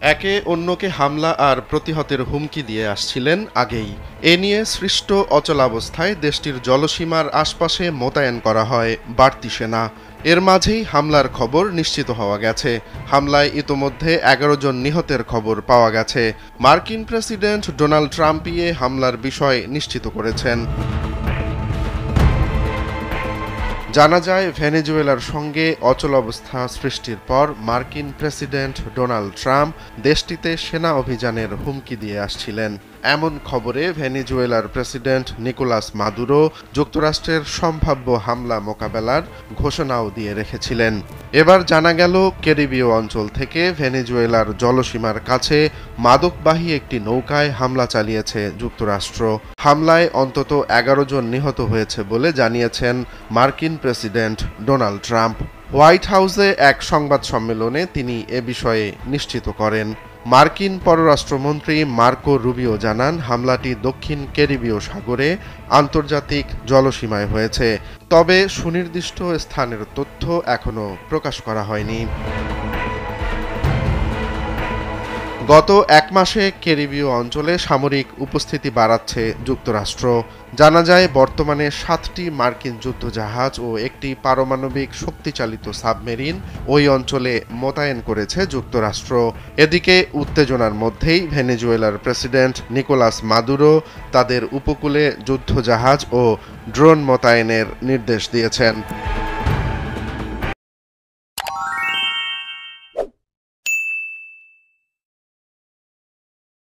একে অন্যকে হামলা আর প্রতিহতের হুমকি দিয়ে আসছিলেন আগেই। এ নিয়ে সৃষ্ট অচলাবস্থায় দেশটির জলসীমার আশপাশে মোতায়েন করা হয় বাড়তি সেনা। এর মাঝেই হামলার খবর নিশ্চিত হওয়া গেছে। হামলায় ইতোমধ্যে ১১ জন নিহতের খবর পাওয়া গেছে। মার্কিন প্রেসিডেন্ট ডোনাল্ড ট্রাম্পই এ হামলার বিষয় নিশ্চিত করেছেন। জানা যায়, ভেনেজুয়েলার সঙ্গে অচলাবস্থা সৃষ্টির পর মার্কিন প্রেসিডেন্ট ডোনাল্ড ট্রাম্প দেশটিতে সেনা অভিযানের হুমকি দিয়ে আসছিলেন। এমন খবরে ভেনেজুয়েলার প্রেসিডেন্ট নিকোলাস মাদুরো যুক্তরাষ্ট্রের সম্ভাব্য হামলা মোকাবেলার ঘোষণাও দিয়ে রেখেছিলেন। এবার জানা গেল, ক্যারিবীয় অঞ্চল থেকে ভেনেজুয়েলার জলসীমার কাছে মাদকবাহী একটি নৌকায় হামলা চালিয়েছে যুক্তরাষ্ট্র। হামলায় অন্তত ১১ জন নিহত হয়েছে বলে জানিয়েছেন মার্কিন প্রেসিডেন্ট ডোনাল্ড ট্রাম্প। হোয়াইট হাউসে এক সংবাদ সম্মেলনে তিনি এ বিষয়ে নিশ্চিত করেন। মার্কিন পররাষ্ট্রমন্ত্রী মার্কো রুবিও জানান, হামলাটি দক্ষিণ ক্যারিবীয় সাগরে আন্তর্জাতিক জলসীমায় হয়েছে। তবে সুনির্দিষ্ট স্থানের তথ্য এখনো প্রকাশ করা হয়নি। গত এক মাসে ক্যারিবীয় অঞ্চলে সামরিক উপস্থিতি বাড়াচ্ছে যুক্তরাষ্ট্র। জানা যায়, বর্তমানে ৭টি মার্কিন যুদ্ধজাহাজ ও একটি পারমাণবিক শক্তিচালিত সাবমেরিন ওই অঞ্চলে মোতায়েন করেছে যুক্তরাষ্ট্র। এদিকে উত্তেজনার মধ্যেই ভেনেজুয়েলার প্রেসিডেন্ট নিকোলাস মাদুরো তাদের উপকূলে যুদ্ধজাহাজ ও ড্রোন মোতায়েনের নির্দেশ দিয়েছেন।